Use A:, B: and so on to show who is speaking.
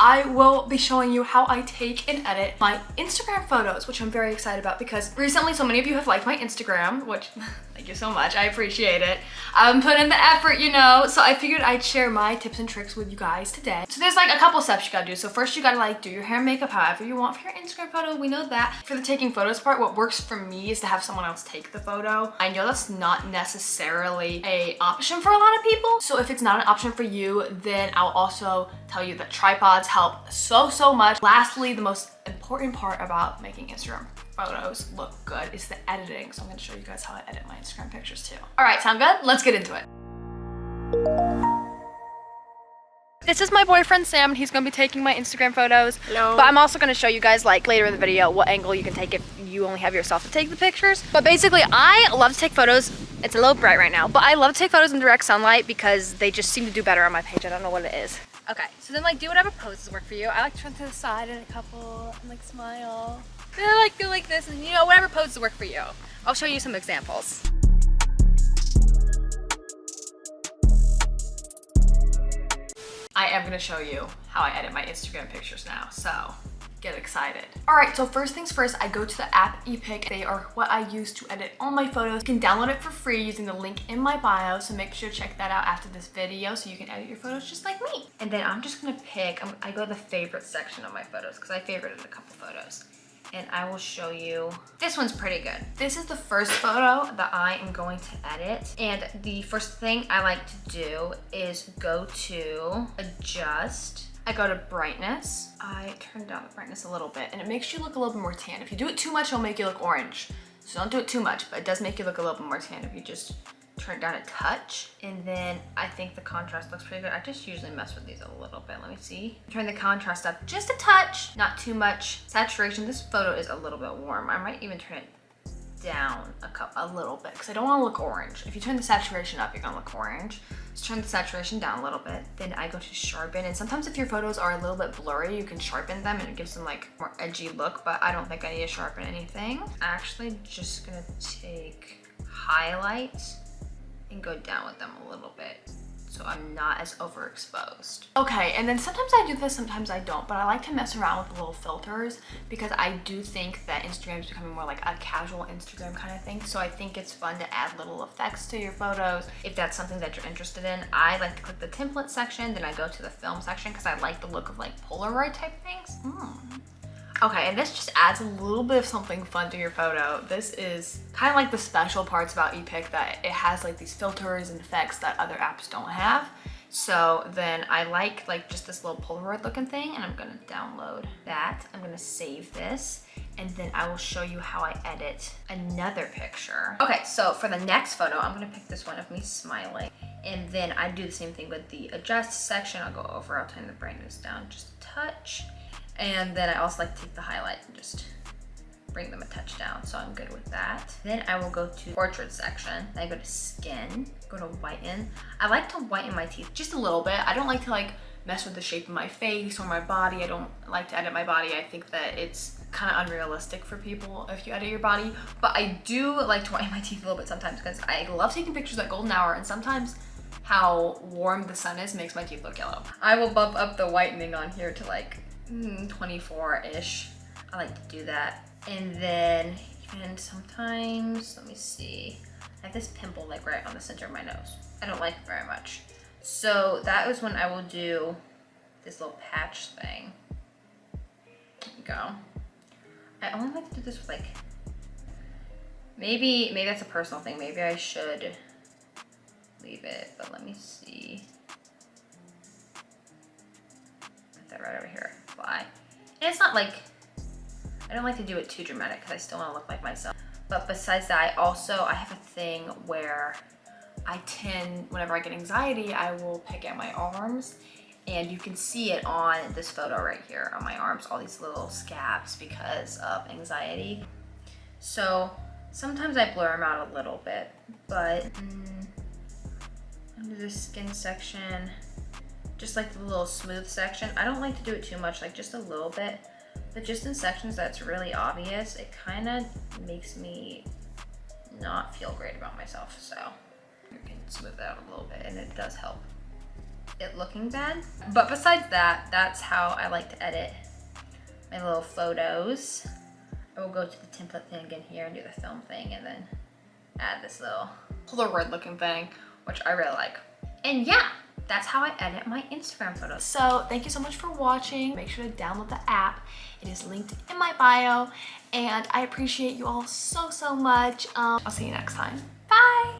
A: I will be showing you how I take and edit my Instagram photos, which I'm very excited about because recently so many of you have liked my Instagram, which thank you so much, I appreciate it. I'm putting in the effort, you know, so I figured I'd share my tips and tricks with you guys today. So there's like a couple steps you gotta do. So first you gotta like do your hair and makeup however you want for your Instagram photo, we know that. For the taking photos part, what works for me is to have someone else take the photo. I know that's not necessarily an option for a lot of people, so if it's not an option for you, then I'll also tell you that tripods help so much. Lastly, the most important part about making Instagram photos look good is the editing. So I'm gonna show you guys how I edit my Instagram pictures too. All right, sound good? Let's get into it. This is my boyfriend Sam, and he's gonna be taking my Instagram photos. Hello. But I'm also gonna show you guys like later in the video what angle you can take if you only have yourself to take the pictures. But basically, I love to take photos. It's a little bright right now, but I love to take photos in direct sunlight because they just seem to do better on my page. I don't know what it is. Okay, so then like do whatever poses work for you. I like to turn to the side in a couple and like smile. Then I like go like this, and you know, whatever poses work for you. I'll show you some examples. I am gonna show you how I edit my Instagram pictures now, so get excited. All right, so first things first, I go to the app EPIK. They are what I use to edit all my photos. You can download it for free using the link in my bio, so make sure to check that out after this video so you can edit your photos just like me. And then I'm just gonna pick, I go to the favorite section of my photos because I favorited a couple photos. And I will show you, this one's pretty good. This is the first photo that I am going to edit. And the first thing I like to do is go to adjust. I go to brightness. I turn down the brightness a little bit and it makes you look a little bit more tan. If you do it too much, it'll make you look orange. So don't do it too much, but it does make you look a little bit more tan if you just turn it down a touch. And then I think the contrast looks pretty good. I just usually mess with these a little bit. Let me see. Turn the contrast up just a touch, not too much. Saturation, this photo is a little bit warm. I might even turn it down a little bit because I don't want to look orange. If you turn the saturation up, you're gonna look orange. So turn the saturation down a little bit. Then I go to sharpen, and sometimes if your photos are a little bit blurry, you can sharpen them and it gives them like more edgy look, but I don't think I need to sharpen anything. I'm actually just gonna take highlights and go down with them a little bit so I'm not as overexposed. Okay, and then sometimes I do this, sometimes I don't, but I like to mess around with the little filters because I do think that Instagram is becoming more like a casual Instagram kind of thing. So I think it's fun to add little effects to your photos. If that's something that you're interested in, I like to click the template section, then I go to the film section because I like the look of like Polaroid type things. Okay, and this just adds a little bit of something fun to your photo. This is kind of like the special parts about EPIK, that it has like these filters and effects that other apps don't have. So then I like just this little Polaroid looking thing, and I'm gonna download that. I'm gonna save this, and then I will show you how I edit another picture. Okay, so for the next photo, I'm gonna pick this one of me smiling. And then I do the same thing with the adjust section. I'll go over, I'll turn the brightness down just a touch. And then I also like to take the highlight and just bring them a touch down, so I'm good with that. Then I will go to portrait section. Then I go to skin, go to whiten. I like to whiten my teeth just a little bit. I don't like to like mess with the shape of my face or my body. I don't like to edit my body. I think that it's kind of unrealistic for people if you edit your body. But I do like to whiten my teeth a little bit sometimes because I love taking pictures at golden hour, and sometimes how warm the sun is makes my teeth look yellow. I will bump up the whitening on here to like 24-ish. I like to do that. And then even sometimes, let me see, I have this pimple like right on the center of my nose. I don't like it very much. So that is when I will do this little patch thing. There we go. I only like to do this with like, maybe that's a personal thing. Maybe I should leave it, but let me see. Put that right over here. Apply. And it's not like, I don't like to do it too dramatic because I still want to look like myself. But besides that, I have a thing where I tend, whenever I get anxiety, I will pick at my arms, and you can see it on this photo right here on my arms, all these little scabs because of anxiety. So sometimes I blur them out a little bit, but under the skin section, just like the little smooth section, I don't like to do it too much, like just a little bit, but just in sections that's really obvious, it kind of makes me not feel great about myself. So you can smooth it out a little bit, and it does help.
B: it looking bad. But besides that, that's how I like to edit my little photos. I will go to the template thing again here and do the film thing and then add this little Polaroid looking thing, which I really like. And yeah, that's how I edit my Instagram photos.
A: So thank you so much for watching. Make sure to download the app. It is linked in my bio. And I appreciate you all so, so much. I'll see you next time. Bye.